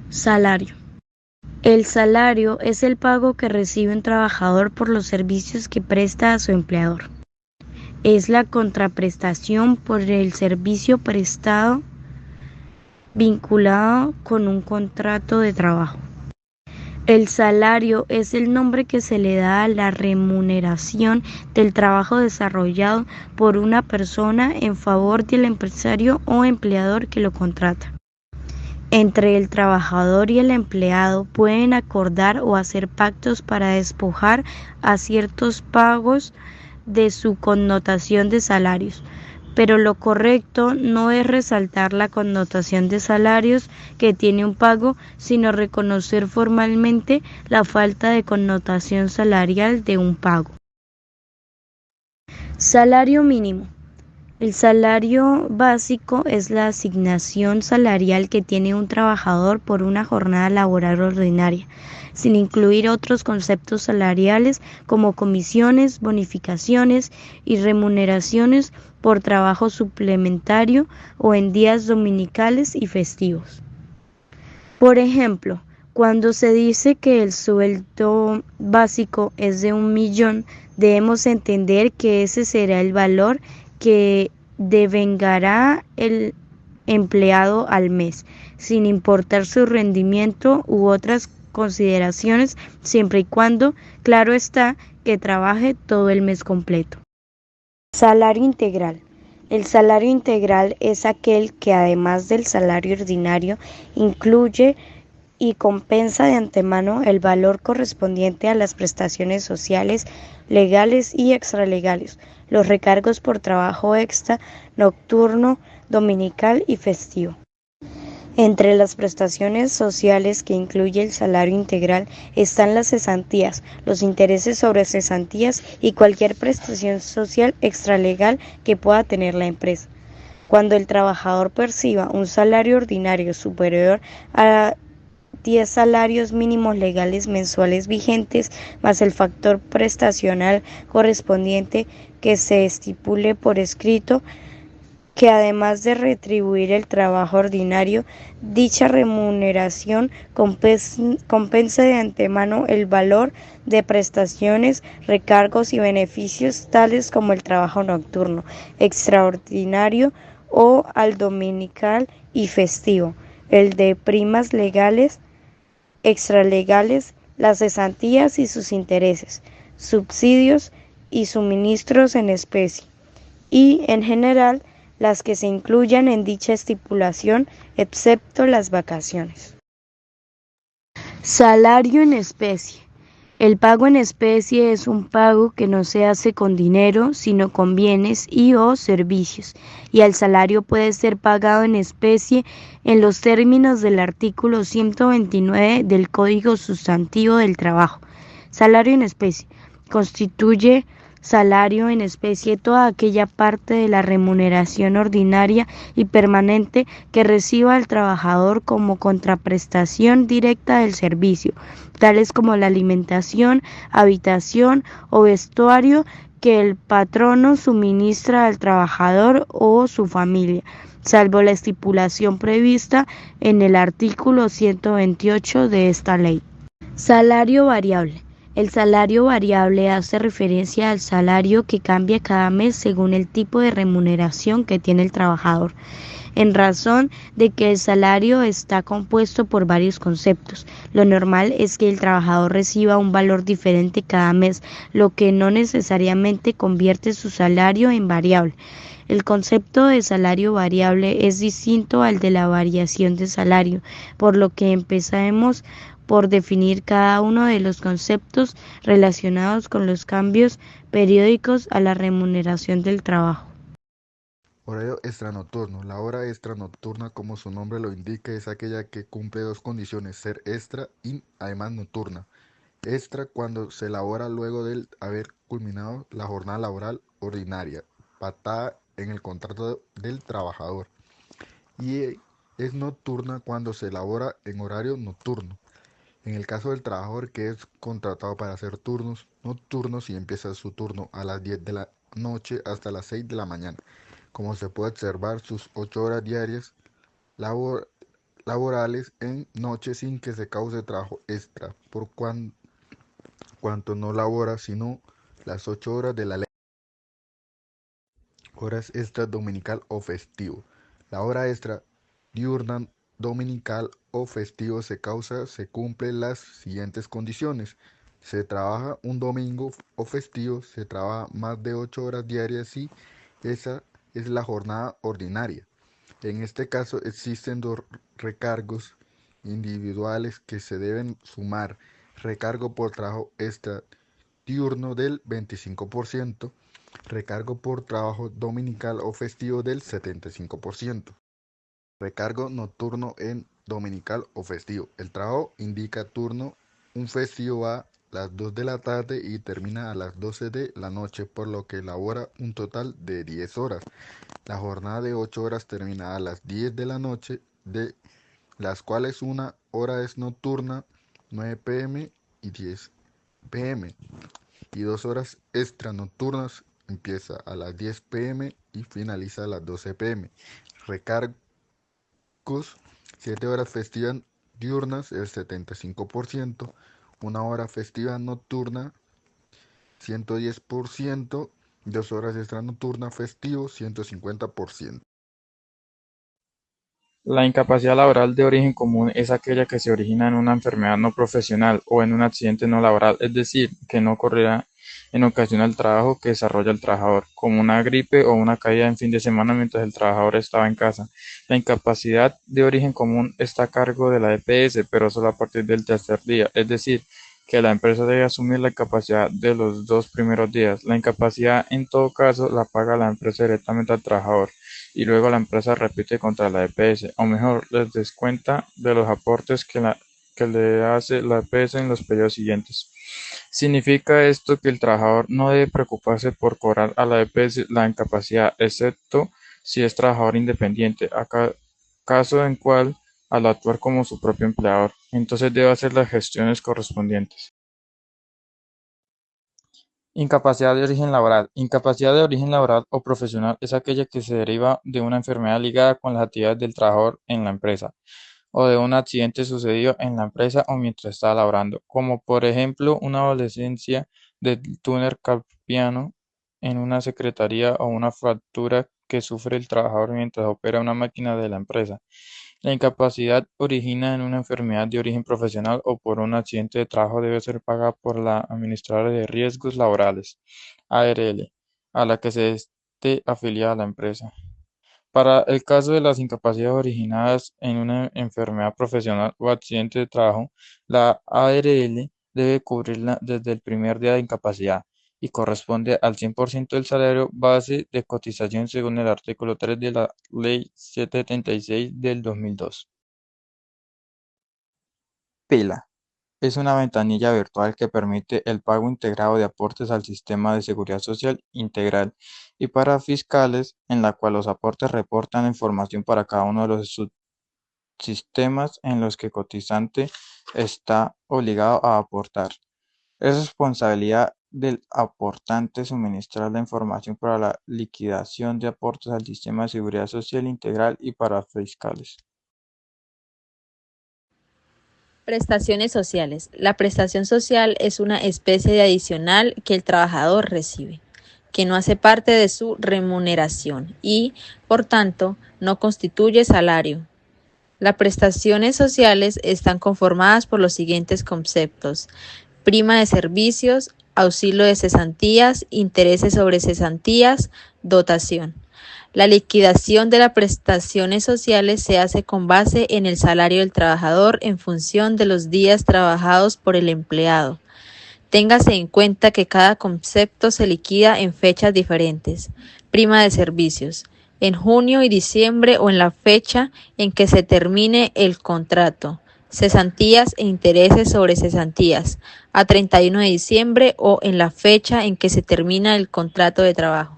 Salario. El salario es el pago que recibe un trabajador por los servicios que presta a su empleador. Es la contraprestación por el servicio prestado vinculado con un contrato de trabajo. El salario es el nombre que se le da a la remuneración del trabajo desarrollado por una persona en favor del empresario o empleador que lo contrata. Entre el trabajador y el empleado pueden acordar o hacer pactos para despojar a ciertos pagos de su connotación de salarios, pero lo correcto no es resaltar la connotación de salarios que tiene un pago, sino reconocer formalmente la falta de connotación salarial de un pago. Salario mínimo. El salario básico es la asignación salarial que tiene un trabajador por una jornada laboral ordinaria, sin incluir otros conceptos salariales como comisiones, bonificaciones y remuneraciones por trabajo suplementario o en días dominicales y festivos. Por ejemplo, cuando se dice que el sueldo básico es de 1.000.000, debemos entender que ese será el valor que devengará el empleado al mes, sin importar su rendimiento u otras consideraciones, siempre y cuando, claro está, que trabaje todo el mes completo. Salario integral. El salario integral es aquel que, además del salario ordinario, incluye y compensa de antemano el valor correspondiente a las prestaciones sociales, legales y extralegales, los recargos por trabajo extra, nocturno, dominical y festivo. Entre las prestaciones sociales que incluye el salario integral están las cesantías, los intereses sobre cesantías y cualquier prestación social extralegal que pueda tener la empresa. Cuando el trabajador perciba un salario ordinario superior a 10 salarios mínimos legales mensuales vigentes, más el factor prestacional correspondiente que se estipule por escrito, que además de retribuir el trabajo ordinario, dicha remuneración compensa de antemano el valor de prestaciones, recargos y beneficios tales como el trabajo nocturno, extraordinario o al dominical y festivo, el de primas legales, extralegales, las cesantías y sus intereses, subsidios y suministros en especie, y, en general, las que se incluyan en dicha estipulación, excepto las vacaciones. Salario en especie. El pago en especie es un pago que no se hace con dinero, sino con bienes y o servicios, y el salario puede ser pagado en especie en los términos del artículo 129 del Código Sustantivo del Trabajo. Salario en especie constituye salario en especie toda aquella parte de la remuneración ordinaria y permanente que reciba el trabajador como contraprestación directa del servicio, tales como la alimentación, habitación o vestuario que el patrono suministra al trabajador o su familia, salvo la estipulación prevista en el artículo 128 de esta ley. Salario variable. El salario variable hace referencia al salario que cambia cada mes según el tipo de remuneración que tiene el trabajador, en razón de que el salario está compuesto por varios conceptos. Lo normal es que el trabajador reciba un valor diferente cada mes, lo que no necesariamente convierte su salario en variable. El concepto de salario variable es distinto al de la variación de salario, por lo que empezaremos por definir cada uno de los conceptos relacionados con los cambios periódicos a la remuneración del trabajo. Horario extranocturno. La hora extra nocturna, como su nombre lo indica, es aquella que cumple dos condiciones: ser extra y además nocturna. Extra cuando se elabora luego de haber culminado la jornada laboral ordinaria, pactada en el contrato del trabajador. Y es nocturna cuando se elabora en horario nocturno. En el caso del trabajador que es contratado para hacer turnos nocturnos y empieza su turno a las 10 de la noche hasta las 6 de la mañana. Como se puede observar, sus 8 horas diarias labor laborales en noche sin que se cause trabajo extra, por cuanto no labora sino las 8 horas de la ley. Horas extras dominical o festivo. La hora extra diurna, dominical o festivo se cumplen las siguientes condiciones. Se trabaja un domingo o festivo, se trabaja más de 8 horas diarias y esa es la jornada ordinaria. En este caso existen dos recargos individuales que se deben sumar: recargo por trabajo extra diurno del 25%, recargo por trabajo dominical o festivo del 75%. Recargo nocturno en dominical o festivo. El trabajo indica turno, un festivo va a las 2 de la tarde y termina a las 12 de la noche, por lo que labora un total de 10 horas. La jornada de 8 horas termina a las 10 de la noche, de las cuales una hora es nocturna, 9 pm y 10 pm, y 2 horas extra nocturnas, empieza a las 10 pm y finaliza a las 12 pm. Recargos: 7 horas festivas diurnas, el 75%, una hora festiva nocturna, 110%, 2 horas extra nocturna festivo, 150%. La incapacidad laboral de origen común es aquella que se origina en una enfermedad no profesional o en un accidente no laboral, es decir, que no ocurrirá en ocasión del trabajo que desarrolla el trabajador, como una gripe o una caída en fin de semana mientras el trabajador estaba en casa. La incapacidad de origen común está a cargo de la EPS, pero solo a partir del tercer día, es decir, que la empresa debe asumir la incapacidad de los 2 primeros días. La incapacidad, en todo caso, la paga la empresa directamente al trabajador y luego la empresa repite contra la EPS, o mejor, les descuenta de los aportes que le hace la EPS en los periodos siguientes. Significa esto que el trabajador no debe preocuparse por cobrar a la EPS la incapacidad, excepto si es trabajador independiente, caso en cual, al actuar como su propio empleador, entonces debe hacer las gestiones correspondientes. Incapacidad de origen laboral. Incapacidad de origen laboral o profesional es aquella que se deriva de una enfermedad ligada con las actividades del trabajador en la empresa, o de un accidente sucedido en la empresa o mientras estaba laborando, como por ejemplo una adolescencia del túnel carpiano en una secretaría o una fractura que sufre el trabajador mientras opera una máquina de la empresa. La incapacidad origina en una enfermedad de origen profesional o por un accidente de trabajo debe ser pagada por la Administradora de Riesgos Laborales, ARL, a la que se esté afiliada a la empresa. Para el caso de las incapacidades originadas en una enfermedad profesional o accidente de trabajo, la ARL debe cubrirla desde el primer día de incapacidad y corresponde al 100% del salario base de cotización según el artículo 3 de la Ley 776 del 2002. PILA es una ventanilla virtual que permite el pago integrado de aportes al sistema de seguridad social integral y para fiscales, en la cual los aportes reportan la información para cada uno de los subsistemas en los que el cotizante está obligado a aportar. Es responsabilidad del aportante suministrar la información para la liquidación de aportes al sistema de seguridad social integral y para fiscales. Prestaciones sociales. La prestación social es una especie de adicional que el trabajador recibe, que no hace parte de su remuneración y, por tanto, no constituye salario. Las prestaciones sociales están conformadas por los siguientes conceptos: prima de servicios, auxilio de cesantías, intereses sobre cesantías, dotación. La liquidación de las prestaciones sociales se hace con base en el salario del trabajador en función de los días trabajados por el empleado. Téngase en cuenta que cada concepto se liquida en fechas diferentes. Prima de servicios: en junio y diciembre o en la fecha en que se termine el contrato. Cesantías e intereses sobre cesantías: a 31 de diciembre o en la fecha en que se termina el contrato de trabajo.